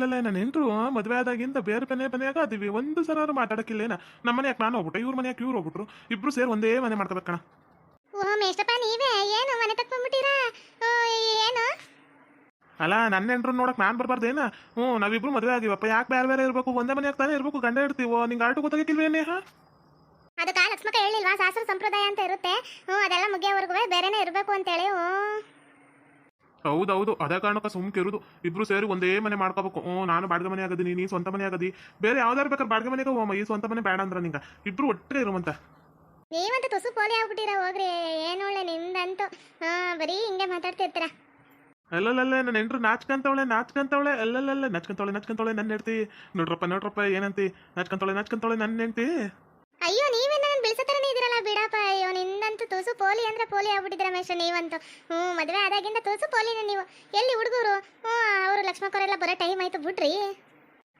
ಅಲ್ಲಲ್ಲ ನನ್ನ ನೆಂಟರು ಮದುವೆ ಆದಾಗಿಂದ ಬೇರೆ ಮನೆಯಾಗ ಅದೀವಿ ಒಂದು ಸಲ ಮಾತಾಡಕ್ಕಿಲ್ಲೇನ ನಮ್ಮ ಮನೆಯಾಗ ನಾನು ಹೋಗ್ಬಿಟ್ಟೆ ಇವ್ರ ಮನೆಯಾಗ ಇವ್ರು ಹೋಗ್ಬಿಟ್ರು ಇಬ್ರು ಸೇರಿ ಒಂದೇ ಮನೆ ಮಾಡ್ಕೋಬೇಕಣ. ಓ ಮೇಷ್ಟಪ್ಪ ನೀವೇ ಏನು ಮನೆ ತಕ್ಕ ಬಂದ್ಬಿಟ್ಟಿರಾ? ಏನು ಅಲ್ಲ ನನ್ನ ನೆಂಟ್ರು ನೋಡಕ್ ನಾನು ಬರ್ಬಾರ್ದೇನ? ನಾವಿಬ್ರು ಮದುವೆ ಆಗಿವಪ್ಪ, ಯಾಕೆ ಬೇರೆ ಬೇರೆ ಇರಬೇಕು? ಒಂದೇ ಮನೆಯಾಗ ತಾನೇ ಇರಬೇಕು, ಗಂಡ ಇರ್ತೀವೋ? ನಿಂಗೆ ಆಟು ಗೊತ್ತಾಗಿಲ್ವೇನೇ? ಅದಕ್ಕೆ ಲಕ್ಷ್ಮಕ್ಕ ಹೇಳಿಲ್ವಾ ಶಾಸ್ತ್ರ ಸಂಪ್ರದಾಯ ಅಂತ ಇರುತ್ತೆ, ಅದೆಲ್ಲ ಮುಗಿಯೋವರೆಗೂ ಬೇರೆನೇ ಇರಬೇಕು ಅಂತೇಳಿ. ಹೌದೌದು, ಅದೇ ಕಾರಣಕ್ಕೆ ಸುಮ್ಕಿರುದು. ಇಬ್ರು ಸೇರಿ ಒಂದೇ ಮನೆ ಮಾಡ್ಕೋಬೇಕು. ನಾನು ಬಾಡಿಗೆ ಮನೆ ಆಗದಿ, ನೀ ಸ್ವಂತ ಮನೆ ಆಗದಿ. ಬೇರೆ ಯಾವ್ದಾರು ಬೇಕಾದ್ರೆ ಬಾಡಿಗೆ ಮನೆಗೆ ಹೋಮ, ಈ ಸ್ವಂತ ಮನೆ ಬೇಡ ಅಂದ್ರ ನಿಂಗ ಇಬ್ರು ಒಟ್ಟರೆ ಇರುವಂತ. ನೀವಂತ ತುಸು ಪೋಲಿ ಆಗ್ಬಿಟ್ಟಿರ ಹೋಗ್ರಿ. ಏನು ಒಳ್ಳೆ ನಿಮ್ದಂತೂ ಬರೀ ಹಿಂಗೆ ಮಾತಾಡ್ತಿರ್ತೀರ. ಅಲ್ಲಲ್ಲ ನನ್ನ ನೆಂಟ್ರು ನಾಚ್ಕಂತವಳೆ ಅಲ್ಲಲ್ಲ ನಚ್ಕಂತವಳೆ ನನ್ನ ಹೆಂಡ್ತಿ. ನೋಡ್ರಪ್ಪ ಏನಂತಿ? ನಾಚ್ಕಂತವಳೆ ನನ್ನ ಹೆಂಡ್ತಿ. ಅಯ್ಯೋ ನೀವೇ ನನ್ನ ಬಿಳ್ಸತರನೇ ಇದಿರಲ್ಲ ಬಿಡಪ್ಪ. ಅಯ್ಯೋ ನಿಂದಂತೂ ತುಸು ಪೋಲಿ ಅಂದ್ರೆ ಪೋಲಿ ಆಗ್ಬಿಟ್ಟಿದ್ರ ಮೇಷ ನೀವಂತೂ. ಮದುವೆ ಆದಾಗಿಂದ ತುಸು ಪೋಲಿನ ನೀವು. ಎಲ್ಲಿ ಹುಡುಗರು? ಅವರು ಲಕ್ಷ್ಮಕ್ಕವರೆಲ್ಲ ಬರೋ ಟೈಮ್ ಆಯ್ತು ಬಿಡ್ರಿ.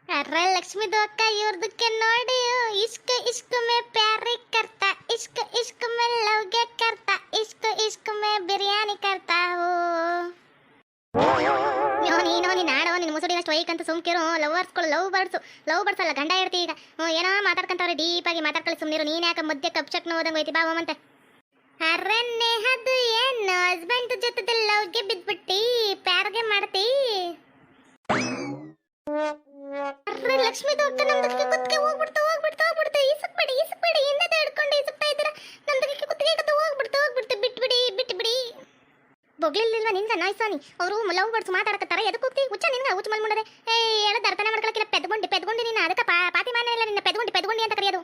ಅರ್ರ ಲಕ್ಷ್ಮಿದು ಅಕ್ಕ ಇವ್ರದಕ್ಕೆ ನೋಡಿ. ಇಷ್ಕ್ ಇಷ್ಕ್ ಮೇ ಪ್ಯಾರಿ ಕರ್ತಾ, ಇಷ್ಕ್ ಮೇ ಲವ್ಗೆ ಕರ್ತಾ, ಇಷ್ಕ್ ಮೇ ಬಿರಿಯಾನಿ ಕರ್ತಾ. ನೀನು ನಾಡೋ ನಿನ್ನ ಮುಸುಡಿನ ಸ್ಟ್ರೈಕ್ ಅಂತ ಸುಮ್ಕಿರು. ಲವರ್ಸ್ಗಳು ಲವ್ ಬರ್ಡ್ಸ್ ಅಲ್ಲ ಗಂಡ ಇರ್ತಿ. ಈಗ ಏನೋ ಮಾತಾಡ್ಕೊಂತವ್ರೆ, ಡೀಪ್ ಆಗಿ ಮಾತಾಡ್ಕೊಳ್ಳಿ ಸುಮ್ನಿರು. ನೀನ್ ಯಾಕೆ ಮಧ್ಯ ಕಪ್ಚಕ್ನ ಹೋದಂಗೆ ಹೋಯ್ತಿ ಬಾ ಹೋಮಂತೆ. ಅರ್ರನ್ನೇ ಅದು ಏನು ಹಸ್ಬೆಂಡ್ ಜೊತೆ ಲವ್ಗೆ ಬಿದ್ಬಿಟ್ಟಿ ಪ್ಯಾರ್ಗೆ ಮಾಡ್ತಿ? ಅರ್ರ ಲಕ್ಷ್ಮಿದು ಅಕ್ಕ ನಮ್ದಕ್ಕೆ ಕುತ್ತಿಗೆ ಹೋಗ್ಬಿಡ್ತು. ಈಸಕ್ಬೇಡಿ ಹಿಂದೆ ಹಿಡ್ಕೊಂಡು ಈಸಕ್ತಾ ಇದ್ದೀರಾ. ನಮ್ದಕ್ಕೆ ಕುತ್ತಿಗೆ ಹೋಗ್ಬಿಡ್ತು. ಬಿಟ್ಬಿಡಿ. ಬೊಗ್ಲಿಲ್ವಾ ನಿನ್ಗ ನಾಯ್ಸಾನಿ? ಅವರು ಲವ್ ಬರ್ಡ್ಸ್ ಮಾತಾಡಕತ್ತಾರ. ಎದಕ್ಕೆ ಹೋಗ್ತಿ? ಹುಚ್ಚ ನಿನ್ಗ ಹುಚ್ಚ ಮಲ್ಮುಂಡದೆ. ಹೇಳದ ಅರ್ಥನ ಮಾಡ್ಕೊಳಕಿಲ್ಲ. ಪೆದ್ಗೊಂಡಿ ನೀನು. ಅದಕ್ಕೆ ಪಾತಿಮಾನ ಇಲ್ಲ ನಿನ್ನ ಪೆದ್ಗೊಂಡಿ ಅಂತ ಕರೆಯೋದು.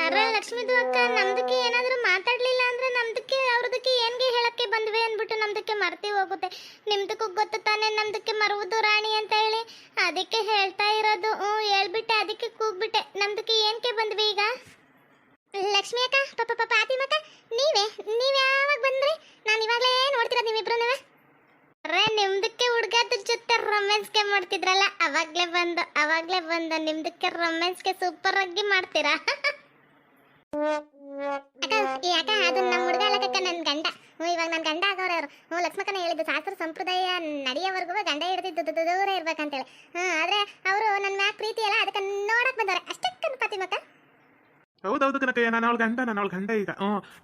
ಅರ ಲಕ್ಷ್ಮಿದು ಅಕ್ಕ ನಮ್ದಕ್ಕೆ ಏನಾದರೂ ಮಾತಾಡ್ಲಿಲ್ಲ ಅಂದ್ರೆ ನಮ್ದಕ್ಕೆ ಅವ್ರದಕ್ಕೆ ಏನ್ಗೆ ಹೇಳಕ್ಕೆ ಬಂದ್ವಿ ಅಂದ್ಬಿಟ್ಟು ನಮ್ದಕ್ಕೆ ಮರ್ತಿ ಹೋಗುತ್ತೆ. ನಿಮ್ದಕ್ಕೂ ಗೊತ್ತು ತಾನೆ ನಮ್ದಕ್ಕೆ ಮರುವುದು ರಾಣಿ ಅಂತ ಹೇಳಿ. ಅದಕ್ಕೆ ಹೇಳ್ತಾ ಇರೋದು. ಹೇಳ್ಬಿಟ್ಟೆ, ಅದಕ್ಕೆ ಕೂಗ್ಬಿಟ್ಟೆ. ನಮ್ದಕ್ಕೆ ಏನ್ಕೆ ಬಂದ್ವಿ ಈಗ? ಲಕ್ಷ್ಮಿ ಅಕ್ಕ, ಪಾತಿಮಕ್ಕ, ನೀವ್ ಯಾವಾಗ ಬಂದ್ರಿ? ನಾನು ಇವಾಗಲೇ ನೋಡ್ತಿರೋದು ನೀವಿಬ್ರು. ಅರೆ ನಿಮ್ದಕ್ಕೆ ಹುಡುಗದ ಜೊತೆ ರೊಮ್ಯಾನ್ಸ್ಗೆ ಮಾಡ್ತಿದ್ರಲ್ಲ, ಅವಾಗ್ಲೇ ಬಂದು ನಿಮ್ದಕ್ಕೆ ರೊಮ್ಯಾನ್ಸ್ಗೆ ಸೂಪರ್ ಆಗಿ ಮಾಡ್ತೀರಾ. ಯಾಕ ಅದು ನಮ್ಮ ಹುಡುಗ ಅಲ್ಲಕ್ಕ ನನ್ನ ಗಂಡ. ಇವಾಗ ನನ್ನ ಗಂಡ ಆಗೋರು ಅವರು. ಲಕ್ಷ್ಮಕ್ಕನ ಹೇಳಿದ್ದು ಶಾಸ್ತ್ರ ಸಂಪ್ರದಾಯ ನಡೆಯೋವರೆಗೂ ಗಂಡ ಹಿಡಿದಿದ್ದು ದೂರ ಇರ್ಬೇಕಂತೇಳಿ. ಆದ್ರೆ ಅವರು ನನ್ನ ಮ್ಯಾಕ್ ಪ್ರೀತಿ ಅಲ್ಲ, ಅದಕ್ಕೆ ನೋಡಕ್ ಬಂದವ್ರೆ ಅಷ್ಟೇ ಪಾತಿಮಕ್ಕ. ಹೌದೌದು ಕನಕಯ್ಯ, ನಾನು ಅವಳ ಗಂಡ ಈಗ.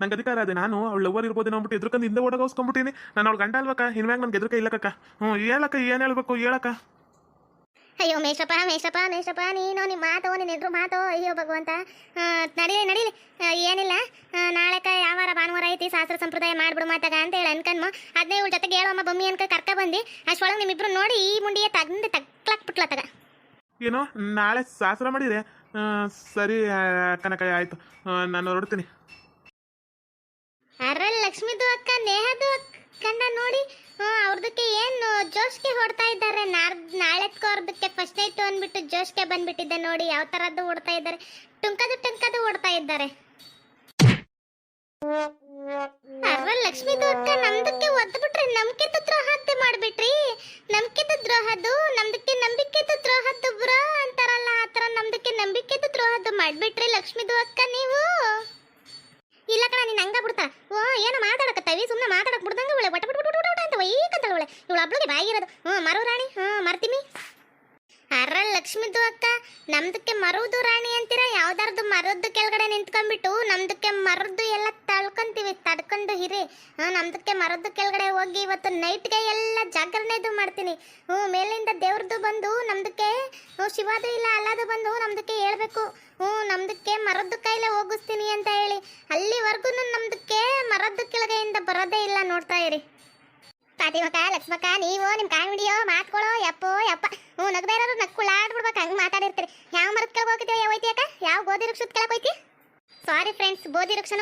ನಂಗೆ ಅಧಿಕಾರ ಅದೇ. ನಾನು ಅವಳು ಲವರ್ ಇರ್ಬೋದು ಅಂದ್ಬಿಟ್ಟು ಎದ್ರಕಂದು ಹಿಂದೆ ಓಡೋಸ್ಕೊಂಡ್ಬಿಟ್ಟಿನಿ. ನಾನು ಅವಳ ಗಂಡ ಅಲ್ವಕ್ಕ, ಇನ್ಮ್ಯಾಗ ನನ್ಗೆ ಎದ್ರಕ ಇಲ್ಲಕ್ಕ. ಹೇಳಕ್ಕ, ಏನು ಹೇಳ್ಬೇಕು ಹೇಳಕ್ಕ? ಅಯ್ಯೋ ಮೇಷಪ್ಪ ನೀನು ನಿಮ್ಮ ನಿನ್ನ ಎದುರು ಮಾತು. ಅಯ್ಯೋ ಭಗವಂತ. ನಡೀಲಿ ಏನಿಲ್ಲ. ನಾಳೆಕ ಯಾವಾರ ಭಾನುವಾರ ಐತಿ, ಶಾಸ್ತ್ರ ಸಂಪ್ರದಾಯ ಮಾಡ್ಬಿಡು ಮಾತಾಗ ಅಂತ ಹೇಳಿ ಅನ್ಕನ್ಮ. ಅದನ್ನೇ ಇವಳ ಜೊತೆಗೆ ಹೇಳೋಮ್ಮ ಬೊಮ್ಮಿ ಅನ್ಕ ಕರ್ಕ ಬಂದು ಅಷ್ಟೊಳಗೆ ನಿಮ್ಮಿಬ್ರು ನೋಡಿ ಈ ಮುಂಡಿಗೆ ತಗ್ಲಾಕ್ಬಿಟ್ಲತ್ತಾಗ. ಏನೋ ನಾಳೆ ಶಾಸ್ತ್ರ ಮಾಡಿದ್ರೆ ಸರಿ ಕನಕಯ್ಯ, ಆಯ್ತು, ನಾನು ಹೊರಡ್ತೀನಿ. ಅರ ಲಕ್ಷ್ಮಿದು ಅಕ್ಕ ನೇಹದು ಅಕ್ಕಂಡ ನೋಡಿ ಅವ್ರದಕ್ಕೆ ಏನು ಜೋಶ್ಗೆ ಹೊಡ್ತಾ ಇದ್ದಾರೆ. ನಾಳೆತ್ಕೋರ್ದಕ್ಕೆ ಫಸ್ಟ್ ನೈಟ್ ಅಂದ್ಬಿಟ್ಟು ಜೋಶ್ಗೆ ಬಂದ್ಬಿಟ್ಟಿದ್ದೆ ನೋಡಿ. ಯಾವ ತರದ್ದು ಓಡ್ತಾ ಇದ್ದಾರೆ, ಟುಂಕದು ಓಡ್ತಾ ಇದ್ದಾರೆ. ಅರ ಲಕ್ಷ್ಮಿದು ಅಕ್ಕ ನಮ್ದಕ್ಕೆ ಒದ್ಬಿಟ್ರಿ, ನಂಬಿಕೆದ ದ್ರೋಹದ್ದು ಮಾಡ್ಬಿಟ್ರಿ. ನಂಬಿಕೆದ ದ್ರೋಹದ್ದು ನಂಬಿಕೆದ ದ್ರೋಹದ್ದು ಬ್ರೋ ಅಂತಾರಲ್ಲ, ಆ ಥರ ನಮ್ದಕ್ಕೆ ನಂಬಿಕೆದ ದ್ರೋಹದ್ದು ಮಾಡ್ಬಿಟ್ರಿ ಲಕ್ಷ್ಮಿದು ಅಕ್ಕ ನೀವು. ಇಲ್ಲ ಕಣ ನೀನು ಹಂಗ ಬಿಡ್ತಾ. ಏನೋ ಮಾತಾಡಕತ್ತವಿ, ಸುಮ್ಮನೆ ಮಾತಾಡಕ್ ಬಿಡ್ದಂಗ ಒಳ್ಳೆ ಬಟ ಅಂತ ವೈಕಂತಳ ಒಳ್ಳೆ ಇವಳು ಹಬ್ಬಳಿಗೆ ಬಾಯಿರೋದು. ಮರು ರಾಣಿ ಮರ್ತೀನಿ. ಅರ ಲಕ್ಷ್ಮಿದು ಅಕ್ಕ ನಮ್ದಕ್ಕೆ ಮರುದು ರಾಣಿ ಅಂತೀರ. ಯಾವ್ದಾರ್ದು ಮರದ್ದು ಕೆಳಗಡೆ ನಿಂತ್ಕೊಂಡ್ಬಿಟ್ಟು ನಮ್ದಕ್ಕೆ ಮರದ್ದು ಎಲ್ಲ ತಳ್ಕೊಂತೀವಿ, ತಡ್ಕೊಂಡು ಹಿರಿ. ನಮ್ದಕ್ಕೆ ಮರದ್ದು ಕೆಳಗಡೆ ಹೋಗಿ ಇವತ್ತು ನೈಟ್ಗೆ ಎಲ್ಲ ಜಾಗರಣೆದು ಮಾಡ್ತೀನಿ. ಮೇಲಿಂದ ದೇವ್ರದ್ದು ಬಂದು ನಮ್ದಕ್ಕೆ ಶಿವಾದು ಇಲ್ಲ ಅಲ್ಲದು ಬಂದು ನಮ್ದಕ್ಕೆ ಹೇಳ್ಬೇಕು. ನಮ್ದಕ್ಕೆ ಮರದ್ದು ಕೈಲೇ ಹೋಗಿಸ್ತೀನಿ ಅಂತ ಹೇಳಿ. ಅಲ್ಲಿವರೆಗೂ ನಮ್ದಕ್ಕೆ ಮರದ್ದು ಕೆಳಗೆಯಿಂದ ಬರೋದೇ ಇಲ್ಲ. ನೋಡ್ತಾ ಇರಿ ಪಾತಿಮಕ್ಕ, ಲಕ್ಷ್ಮಕ್ಕ, ನೀವು ನಿಮ್ಮ ಕಾಮಿಡಿಯೋ ಮಾತ್ಕೊಳ್ಳೋ ಯಪ್ಪ. ನಗಬೇರೋರು ನಕ್ಕುಳಾಡ್ಬಿಡ್ಬೇಕು, ಹಂಗೆ ಮಾತಾಡಿರ್ತೀರಿ. ಯಾವ ಮರದ ಕೆಳಗೆ ಹೋಗಿದ್ದೀವಿ ಹೋಯ್ತಿ ಅಕ್ಕ? ಯಾವ ಗೋಧಿ ವೃಕ್ಷದ ಕೆಳಗೆ ಹೋಯ್ತಿ? ಸಾರಿ ಫ್ರೆಂಡ್ಸ್, ಗೋಧಿ ವೃಕ್ಷನ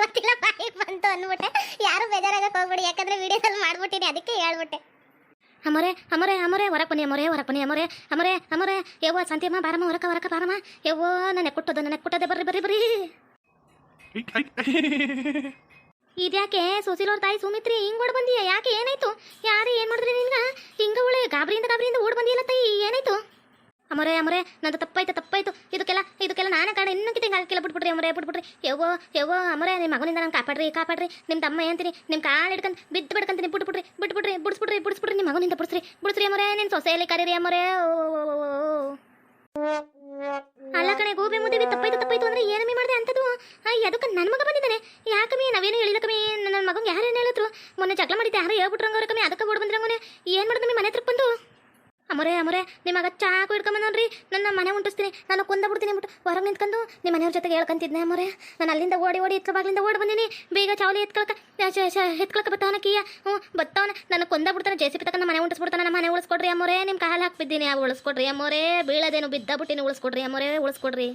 ಗೊತ್ತಿಲ್ಲ, ಬಾಯಿ ಬಂತು ಅಂದ್ಬಿಟ್ಟೆ. ಯಾರು ಬೇಜಾರಾಗಕ್ಕೆ ಹೋಗ್ಬಿಡಿ, ಯಾಕಂದ್ರೆ ವಿಡಿಯೋದಲ್ಲಿ ಮಾಡ್ಬಿಟ್ಟಿನಿ, ಅದಕ್ಕೆ ಹೇಳ್ಬಿಟ್ಟೆ. ಅಮರೆ ಹೊರಪನಿ ಅಮರೆ ಯವ್ವ ಸಂತಿಯಮ್ಮ ಬಾರಮ್ಮ ಹೊರಕ ಬಾರಮ್ಮ. ಯವ್ವ ನನಗೆ ಕುಟ್ಟೋದೆ ಬರ್ರಿ. ಇದ್ಯಾಕೆ ಸುಶೀಲವ್ರ ತಾಯಿ ಸುಮಿತ್ರಿ ಹಿಂಗ್ ಓಡ್ ಬಂದಿಯ? ಯಾಕೆ ಏನಾಯ್ತು? ಯಾರು ಏನ್ ಮಾಡಿದ್ರಿ ನಿನ್ಗ? ಹಿಂಗ ಒಳ್ಳೆ ಗಾಬರಿಯಿಂದ ಓಡ್ ಬಂದಿಯಲ್ಲ ತಾಯಿ, ಏನಾಯ್ತು? ಅಮರೇ ಅಮರೇ ನಂದು ತಪ್ಪಾಯ್ತು ಇದಕ್ಕೆಲ್ಲ ನಾನೇ ಕಾರಣ ಇನ್ನೊಂದು ಹಿಂಗೆ ಹಾಕಿಲ್ಲ ಬಿಟ್ಬಿಟ್ರಿ ಅಮರೇ ಬಿಟ್ಬಿಟ್ರಿ ಯವ್ವೋ ಅಮರೇ ನಿಮ್ಮ ಮಗನಿಂದ ನಾನು ಕಾಪಾಡ್ರಿ ನಿಮ್ಮ ತಮ್ಮ ಅಂತೀನಿ ನಿಮ್ಮ ಕಾಲು ಹಿಡ್ಕೊಂಡು ಬಿದ್ದು ಬಿಡ್ಕಂತೀನಿ ಬಿಡ್ಸ್ಬಿಡ್ರಿ ನಿಮ್ಮ ಮಗನಿಂದ ಬಿಡ್ಸ್ರಿ ಅಮರೇ ನಿನ್ನ ಸೊಸೆಯಲ್ಲಿ ಕರೀರಿ ಅಮರೇ ಅಲ್ಲ ಕಣೆ ಗೋಬಿ ಮುದ್ದೆ ತಪ್ಪಾಯ್ತು ಅಂದ್ರೆ ಏನಮ್ಮಿ ಮಾಡಿದೆ ಅಂತದ್ದು ಅದಕ್ಕೆ ನನ್ನ ಮಗ ಬಂದಿದ್ದಾನೆ ಯಾಕಮ್ಮಿ ನಾವೇನು ಹೇಳಿಲ್ಲ ಕಮ್ಮಿ ನನ್ನ ಮಗಂಗೆ ಯಾರೇನು ಹೇಳಿದ್ರು ಮೊನ್ನೆ ಜಗಳ ಮಾಡಿದ್ದೆ ಯಾರು ಹೇಳ್ಬಿಟ್ರಂಗವ್ರೆ ಕಮ್ಮಿ ಅದಕ್ಕೆ ಓಡ್ ಬಂದ್ರಂಗೋನೆ ಏನು ಮಾಡಿದ್ವಿ ಮನೆ ಹತ್ರ ಬಂದು ಅಮರೇ ನಿಮ್ಮ ಮಗ ಚಾಕು ಹಿಡ್ಕೊಂಬಂದ್ರಿ ನನ್ನ ಮನೆ ಉಂಟಿಸ್ತೀನಿ ನಾನು ಕೊಂದಬಿಡ್ತೀನಿ ಅಂದ್ಬಿಟ್ಟು ಹೊರಗೆ ನಿಂತ್ಕೊಂಡು ನಿಮ್ಮ ಮನೆಯವ್ರ ಜೊತೆಗೆ ಹೇಳ್ಕೊಂತಿದ್ದೆ ಅಮರೇ ನಾನು ಅಲ್ಲಿಂದ ಓಡಿ ಎತ್ಕ ಬಾಗಿಲಿಂದ ಓಡಿ ಬಂದೀನಿ ಬೇಗ ಚಾವಲಿ ಎತ್ಕೊಳಕ ಬತ್ತವನ ಕೀಯ ಬತ್ತವನ ನನ್ನ ಕೊಂದಬಿಡ್ತಾನೆ ಜೆಸಿಪಿ ತಕ್ಕ ಮನೆ ಉಂಟಿಸ್ಬಿಡ್ತಾನೆ ನಮ್ಮ ಮನೆ ಉಳಿಸ್ಕೊಡ್ರಿ ಅಮರೇ ನಿಮ್ಮ ಕಾಲು ಹಾಕ್ಬಿದ್ದೀನಿ ಉಳಿಸ್ಕೊಡ್ರಿ ಅಮರೇ ಬೀಳದೇನು ಬಿದ್ದಬಿಟ್ಟಿನಿ ಉಳಿಸ್ಕೊಡ್ರಿ ಅಮರೇ ಉಳಿಸ್ಕೊಡ್ರಿ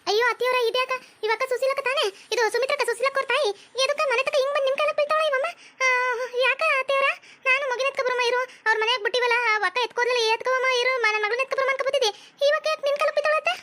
ಅಯ್ಯೋ ಅತ್ತಿಯವರ ಇದ್ಯಾಕ ಇವಾಗ ಸುಶೀಲಕ್ಕ ತಾನೆ ಇದು ಸುಮಿತ್ರಕ್ಕ ಸುಶೀಲಕ್ಕ ಅವ್ರ ತಾಯಿ ಎದಕ್ಕೆ ಮನೆ ತಕ ಹಿಂಗ್ ಬಂದು ನಿಮ್ಮ ಕಾಲಕ್ಕೆ ಬೀಳ್ತಾಳ ಇವಮ್ಮ ಯಾಕ ಅತ್ತಿಯವರ ನಾನು ಮಗಿನ ಎತ್ಕೊಬರಮ್ಮ ಇರು ಅವ್ರ ಮನೆಯಾಗ ಬಿಟ್ಟಿವಲ್ಲ ಅಕ್ಕ ಎತ್ಕೋದ್ಲಿಲ್ಲ ಎತ್ಕೊಬಮ್ಮ ಇರು ನನ್ನ ಮಗಳನ್ನ ಎತ್ಕೊಬರಮ್ಮ ಅಂತ ಬಂದಿದ್ದೆ ಇವಾಗ ಯಾಕೆ ನಿನ್ ಕಾಲಕ್ಕೆ ಬೀಳ್ತಾಳತ್ತೆ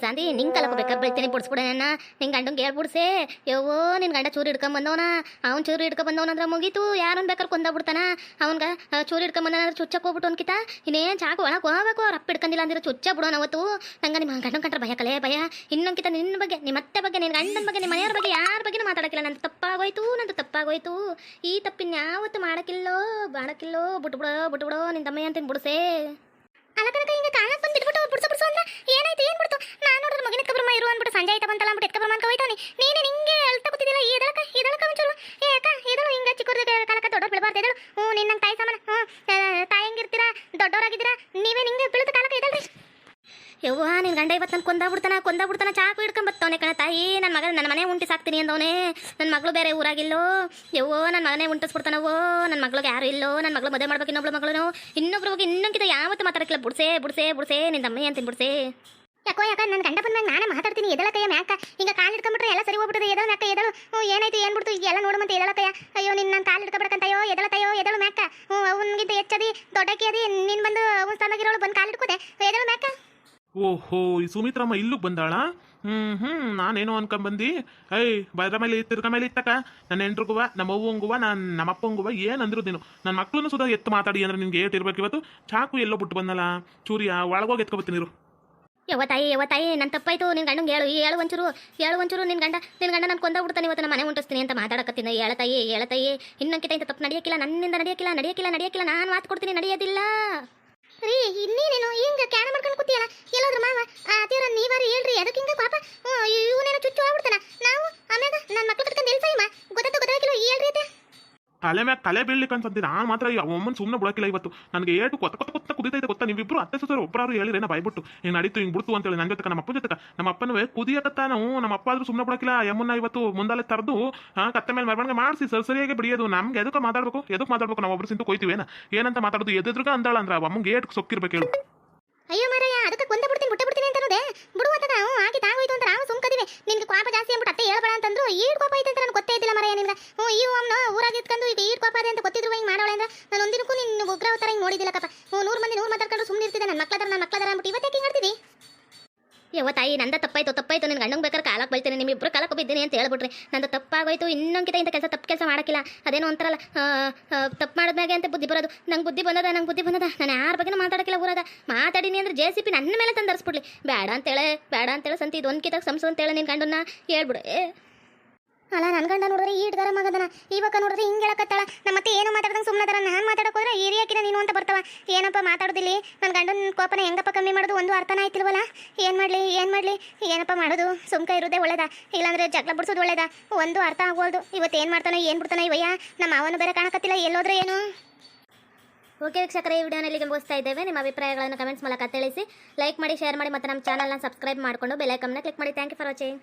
ಸಂದಿ ನಿಂಗೆ ಕಲ್ಕೋಬೇಕಾ ಬೀಳ್ತೀನಿ ಬಿಡ್ಸ್ಬಿಡ ನನ್ನ ನಿಂಗೆ ಗಂಡಂಗೆ ಹೇಳ್ಬಿಡ್ಸೆ ಯವ್ವೋ ನಿನ್ನ ಗಂಡ ಚೂರು ಹಿಡ್ಕೊಂಬಂದವನ ಅವ್ನು ಚೂರು ಹಿಡ್ಕೊಂಬಂದವನಂದ್ರೆ ಮುಗೀತು ಯಾರನ್ನ ಬೇಕಾದ್ರೆ ಕೊಂದಾಗ್ಬಿಡ್ತಾನ ಅವ್ನ್ಗೆ ಚೂರು ಹಿಡ್ಕೊಂಬಂದನಂದ್ರೆ ಚುಚ್ಚಕ್ಕೆ ಹೋಗ್ಬಿಟ್ಟು ಅನ್ಕಿತ ಇನ್ನೇನು ಚಾಕು ಒಳಗೆ ಹೋಗ್ಬೇಕು ಅವ್ರು ಅಪ್ಪ ಹಿಡ್ಕೊಂಡಿಲ್ಲ ಅಂದ್ರೆ ಚುಚ್ಚ ಬಿಡೋಣ ಅವತ್ತು ನಂಗೆ ನಿಮ್ಮ ಗಂಡನ ಕಂಡ್ರೆ ಭಯ ಇನ್ನೊಂಕಿತ ನಿನ್ನ ಬಗ್ಗೆ ನಿಮ್ಮ ಅತ್ತೆ ಬಗ್ಗೆ ನಿನ್ನ ಗಂಡನ ಬಗ್ಗೆ ನಿಮ್ಮ ಮನೆಯವ್ರ ಬಗ್ಗೆ ಯಾರ ಬಗ್ಗೆನೂ ಮಾತಾಡೋಕ್ಕಿಲ್ಲ ನಂದು ತಪ್ಪಾಗೋಯ್ತು ಈ ತಪ್ಪಿನ ಯಾವತ್ತು ಮಾಡಕ್ಕಿಲ್ಲೋ ಬಿಟ್ಬಿಡೋ ನಿನ್ನ ತಮ್ಮ ಅಂತೀನಿ ಬಿಡ್ಸೆ ಅಲ್ಲ ಕನಕ ಹಿಂಗೆ ಕಾಣಕ್ಕೆ ಬಂದು ಬಿಟ್ಬಿಟ್ಟು ಬಿಡ್ಸು ಅಂದ್ರೆ ಏನಾಯ್ತು ಏನು ಬಿಡ್ತು ನಾನು ನೋಡಿದ್ರೆ ಮಗಿನ ಎತ್ಕೊಬರಮ್ಮ ಇರು ಅಂದ್ಬಿಟ್ಟು ಸಂಜೆ ಆಯ್ತಾ ಬಂತಲ್ಲ ಅಂದ್ಬಿಟ್ಟು ಎತ್ಕೊಬರಮ್ಮ ಅಂತ ಹೋಯ್ತಾನೆ ನೀನು ನಿಂಗೆ ಅಳ್ತಾ ಕೂತಿದ್ದಿಲ್ಲ ಇದಳಕ ಒಂಚೂರು ಅಕ್ಕ ಇದಳು ಹಿಂಗೆ ಚಿಕ್ಕವ್ರಿಗೆ ಕಾಲಕ್ಕೆ ದೊಡ್ಡವ್ರು ಬೀಳಬಾರ್ದು ಇದಳು ನಿನ್ನ ತಾಯಿ ಸಮಾನ ತಾಯಿ ಹೆಂಗಿರ್ತೀರಾ ದೊಡ್ಡವರಾಗಿದ್ದೀರಾ ನೀವೇ ನಿಂಗೆ ಬೀಳದ ಕಾಲಕ್ಕೆ ಇದಳ್ರಿ ಯವ್ವ ನಿನ್ನ ಗಂಡ ಇವತ್ತು ನಾನು ಕೊಂದಾಬಿಡ್ತಾನ ಚಾಕು ಹಿಡ್ಕೊಂಡ್ ಬತ್ತವನೆ ಕಣ ತಾಯಿ ನನ್ನ ಮನೆ ಉಂಟಿ ಸಾಕ್ತೀನಿ ಅಂದವನೇ ನನ್ನ ಮಗಳು ಬೇರೆ ಊರಾಗಿಲ್ಲೋ ಯವ್ವೋ ನನ್ನ ಮಗನೇ ಉಂಟಿಸ್ಬಿಡ್ತಾನವೋ ನನ್ನ ಮಗಳಿಗೆ ಯಾರು ಇಲ್ಲೋ ನನ್ನ ಮಗಳು ಮದುವೆ ಮಾಡ್ಬೇಕು ಇನ್ನೊಬ್ರು ಬಗ್ಗೆ ಇನ್ನೊಂಕಿತ ಯಾವತ್ತು ಮಾತಾಡಕ್ಕಿಲ್ಲ ಬುಡ್ಸೆ ನಿನ್ನ ತಮ್ಮ ಅಂತೀನಿ ಬುಡ್ಸೆ ಯಾಕ ನನ್ನ ಗಂಡ ಬಂದ್ಮೇಲೆ ನಾನೇ ಮಾತಾಡ್ತೀನಿ ಎದಳ ಕೈಯ ಮ್ಯಾಕ ಈಗ ಕಾಲು ಹಿಡ್ಕೊಂಡ್ಬಿಟ್ರೆ ಎಲ್ಲ ಸರಿ ಹೋಗ್ಬಿಟ್ಟದೆ ಎದಳ ಮ್ಯಾಕ ಎದಳು ಏನಾಯ್ತು ಏನು ಬಿಡ್ತು ಈಗ ಎಲ್ಲ ನೋಡುವಂತೆ ಎದಳ ಕೈಯ ಅಯ್ಯೋ ನಿನ್ನ ಕಾಲು ಹಿಡ್ಕೊಬಿಡ್ಕಂತಯ್ಯೋ ಎದಳು ಮ್ಯಾಕ ಅವನಿಗಿಂತ ಹೆಚ್ಚದಿ ದೊಡ್ಡಕ್ಕಿ ಅದಿ ನೀನು ಬಂದು ಅವನ ಸ್ಥಾನದಾಗಿರೋಳು ಬಂದು ಕಾಲು ಹಿಡ್ಕೋದೆ ಎದಳು ಮ್ಯಾಕ ಓಹೋ ಈ ಸುಮಿತ್ರಮ್ಮ ಇಲ್ಲಿಗೆ ಬಂದಾಳ ನಾನೇನೋ ಅನ್ಕೊಂಬಂದು ಬದ್ರ ಮೇಲೆ ತಿರ್ಗ ಮೇಲೆ ಇತ್ತಕ ನನ್ನ ಹೆಂಡ್ರಿಗುವ ನಮ್ಮ ಅವ್ವಂಗುವ ನಮ್ಮ ಅಪ್ಪಂಗುವ ಏನಂದ್ರು ನೀನು ನನ್ನ ಮಕ್ಳನ್ನು ಸುಧಾ ಎತ್ತು ಮಾತಾಡಿ ಅಂದ್ರೆ ನಿನ್ಗೆ ಏಟಿರ್ಬೇಕು ಇವತ್ತು ಚಾಕು ಎಲ್ಲೋ ಬಿಟ್ಟು ಬಂದಲ್ಲ ಚೂರಿಯ ಒಳಗೋಗಿ ಎತ್ಕೊಬತ್ತೀನಿರು ಯವ್ವ ತಾಯಿ ನನ್ನ ತಪ್ಪಾಯ್ತು ನಿನ್ನ ಗಂಡಂಗೆ ಹೇಳು ಒಂಚೂರು ನಿನ್ನ ಗಂಡ ನಾನು ಕೊಂದೋಗ್ಬಿಡ್ತಾನೆ ಇವತ್ತು ನಮ್ಮ ಮನೆ ಉಂಟಿಸ್ತೀನಿ ಅಂತ ಮಾತಾಡಕತ್ತೀನಿ ಹೇಳ ತಾಯಿ ಇನ್ನೊಂಕಿತ ಇಂಥ ತಪ್ಪು ನಡೆಯಕ್ಕಿಲ್ಲ ನನ್ನಿಂದ ನಡೆಯಕ್ಕಿಲ್ಲ ನಾನು ಮಾತು ಕೊಡ್ತೀನಿ ನಡೆಯೋದಿಲ್ಲ ರೀ ಇನ್ನೇನೇನು ಹಿಂಗ ಕ್ಯಾನ ಮಾಡ್ಕೊಂಡು ಕೂತಿಯಲ್ಲ ಎಲ್ಲಾದ್ರೂ ಮಾವ ಅತಿಯವ್ರ ನೀವಾರು ಹೇಳ್ರಿ ಅದಕ್ಕೆ ಹಿಂಗ ಪಾಪ ಇವನೇನೋ ಚುಚ್ಚು ಆಗ್ಬಿಡ್ತಾನ ನಾವು ಆಮ್ಯಾಗ ನನ್ನ ಮಕ್ಳು ಕಟ್ಕೊಂಡು ಎಲ್ಸ ಇಮ್ಮ ಗೊತ್ತಾಗಿಲ್ಲ ಹೇಳ್ರಿ ಅತ್ತೆ ತಲೆ ಮ್ಯಾಗ ತಲೆ ಬೀಳ್ಲಿಕ್ಕೆ ಅನ್ಸಂತೀನಿ ನಾನು ಮಾತ್ರ ಅಮ್ಮನ ಸುಮ್ಮನೆ ಬಿಡೋಕಿಲ್ಲ ಇವತ್ತು ನನಗೆ ಏಟು ಕೊತ್ತ ಕುದಿತೈತೆ ಗೊತ್ತಾ ನೀವಿಬ್ರು ಅತ್ತೆ ಸೊಸರು ಒಬ್ಬರು ಹೇಳಿರೇನ ಬಾಯ್ಬಿಟ್ಟು ಹಿಂಗೆ ನಡೀತು ಹಿಂಗೆ ಬಿಡ್ತು ಅಂತೇಳಿ ನನ್ನ ಜೊತೆ ನಮ್ಮ ಅಪ್ಪನ ಜೊತೆ ನಮ್ಮ ಅಪ್ಪನವೇ ಕುದಿಯಕತ್ತ ನಾವು ನಮ್ಮ ಅಪ್ಪ ಆದ್ರೂ ಸುಮ್ಮನೆ ಬಿಡೋಕಿಲ್ಲ ಯಮ್ಮನ್ನ ಇವತ್ತು ಮುಂದಾಲೆ ತರದು ಕತ್ತೆ ಮೇಲೆ ಮೆರವಣಿಗೆ ಮಾಡಿಸಿ ಸರಿಯಾಗಿ ಬಿಡಿಯೋದು ನಮ್ಗೆ ಎದಕ್ಕೆ ಮಾತಾಡ್ಬೇಕು ನಾವು ಒಬ್ರು ಸಿಂತು ಕೊಯ್ತೀವೇನ ಏನಂತ ಮಾತಾಡೋದು ಎದುರುಗ ಅಂದಾಳ ಅಂದ್ರೆ ಅಮ್ಮಂಗೆ ಏಟು ಸೊಕ್ಕಿರ್ಬೇಕು ಹೇಳು ಅಯ್ಯೋ ಮಾರಯ್ಯ ಅದಕ್ಕೆ ಬಿಡ್ತೀನಿ ಅಂತ ಅನ್ನೋದೇ ಬಿಡುವಂತ ನಾವು ಆಗಿ ತಾಗೋಯ್ತು ಅಂತ ನಾವು ಸುಮ್ಕದಿವೆ ನಿನ್ಗೆ ಕೋಪ ಜಾಸ್ತಿ ಅಂದ್ಬಿಟ್ಟು ಅತ್ತೆ ಹೇಳ್ಬೇಡ ಅಂತಂದ್ರು ಈಡ್ ಕೋಪ ಐತೆ ಅಂತ ನನಗೆ ಗೊತ್ತೇ ಇದ್ದಿಲ್ಲ ಮಾರಯ್ಯ ನಿನ್ಗೆ ಈ ಅಮ್ಮನ ಊರಾಗ ಇಟ್ಕೊಂಡು ಈಗ ಈಡ್ ಕೋಪ ಅದೇ ಅಂತ ಗೊತ್ತಿದ್ರು ಹಿಂಗೆ ಮಾಡೋಳೆ ಅಂದ್ರೆ ನಾನು ಒಂದಿನಕ್ಕೂ ನಿನ್ನ ಉಗ್ರವ ಥರ ಹಿಂಗೆ ನೋಡಿದ್ದಿಲ್ಲ ಕಪ್ಪ 100 ಮಂದಿ 100 ಮಾತಾಡ್ಕೊಂಡು ಸುಮ್ಮನೆ ಇರ್ತಿದ್ದೆ ನನ್ನ ಮಕ್ಕಳದರ ಅಂದ್ಬಿಟ್ಟು ಇವತ್ತೇ ಹಿಂಗೆ ಆಡ್ತಿದ್ದಿ ಯವ್ವ ತಾಯಿ ನಂದ ತಪ್ಪಾಯ್ತು ನಿನ್ನ ಗಂಡಂಗೆ ಬೇಕಾದ್ರೆ ಕಾಲಕ್ಕೆ ಬೈತೀನಿ ನಿಮ್ಮಿಬ್ರು ಕಾಲಕ್ಕೆ ಬಿದ್ದೀನಿ ಅಂತ ಹೇಳ್ಬಿಟ್ರಿ ನಂದು ತಪ್ಪಾಗೋಯ್ತು ಇನ್ನೊಂಕಿತ ಇಂಥ ತಪ್ಪು ಕೆಲಸ ಮಾಡೋಕ್ಕಿಲ್ಲ ಅದೇನೋ ಒಂಥರಲ್ಲ ತಪ್ಪು ಮಾಡಿದ್ಮ್ಯಾಗೆ ಅಂತ ಬುದ್ಧಿ ಬರೋದು ನಂಗೆ ಬುದ್ಧಿ ಬಂದದ ನಾನು ಯಾರ ಬಗ್ಗೆನೂ ಮಾತಾಡೋಕ್ಕಿಲ್ಲ ಊರಾಗ ಮಾತಾಡಿನಿ ಅಂದ್ರೆ JCP ನನ್ನ ಮೇಲೆ ತಂದು ಧರಿಸ್ಬಿಡ್ಲಿ ಬೇಡ ಅಂತೇಳೆ ಸಂತಿ ಇದು ಒಂದ್ಕಿತ ಸಂಸು ಅಂತೇಳಿ ನಿನ್ನ ಗಂಡನ್ನ ಹೇಳ್ಬಿಡು ಅಲ್ಲ ನನ್ನ ಗಂಡ ನೋಡಿದ್ರೆ ಈಟ್ಗಾರ ಮಗದನ ಇವಾಗ ನೋಡಿದ್ರೆ ಹಿಂಗೆ ಹೇಳಕತ್ತಾಳ ನಮ್ಮತ್ತೆ ಏನೋ ಮಾತಾಡ್ದಂಗೆ ಸುಮ್ಮನೆ ನಾನು ಮಾತಾಡೋಕೆ ಹೋದ್ರೆ ಹಿರಿಯಾಕಿನ ನೀನು ಅಂತ ಬರ್ತಾವ ಏನಪ್ಪ ಮಾತಾಡೋದಿಲ್ಲ ನನ್ನ ಗಂಡನ ಕೋಪನ ಹೆಂಗಪ್ಪ ಕಮ್ಮಿ ಮಾಡೋದು ಒಂದು ಅರ್ಥನ ಆಯ್ತಿಲ್ವಲ್ಲ ಏನು ಮಾಡಲಿ ಏನಪ್ಪ ಮಾಡೋದು ಸುಮ್ಕ ಇರೋದೇ ಒಳ್ಳೇದ ಇಲ್ಲಾಂದ್ರೆ ಜಗಳ ಬಿಡಿಸೋದು ಒಳ್ಳೇದ ಒಂದು ಅರ್ಥ ಆಗೋದು ಇವತ್ತು ಏನು ಮಾಡ್ತಾನೋ ಏನು ಬಿಡ್ತಾನೋ ಇವಯ್ಯ ನಮ್ಮ ಅವನು ಬೇರೆ ಕಾಣಕತ್ತಿಲ್ಲ ಎಲ್ಲೋದ್ರೆ ಏನು ಓಕೆ ವೀಕ್ಷಕರೇ ಈ ವಿಡಿಯೋನ ಇಲ್ಲಿಗೆ ಮುಗಿಸ್ತಾ ಇದ್ದೇವೆ ನಿಮ್ಮ ಅಭಿಪ್ರಾಯಗಳನ್ನು ಕಮೆಂಟ್ಸ್ ಮೂಲಕ ತಿಳಿಸಿ ಲೈಕ್ ಮಾಡಿ ಶೇರ್ ಮಾಡಿ ಮತ್ತು ನಮ್ಮ ಚಾನಲ್ನ ಸಬ್ಸ್ಕ್ರೈಬ್ ಮಾಡಿಕೊಂಡು ಬೆಲ್ ಐಕಾನ್ನ ಕ್ಲಿಕ್ ಮಾಡಿ ಥ್ಯಾಂಕ್ ಯು ಫಾರ್ ವಾಚಿಂಗ್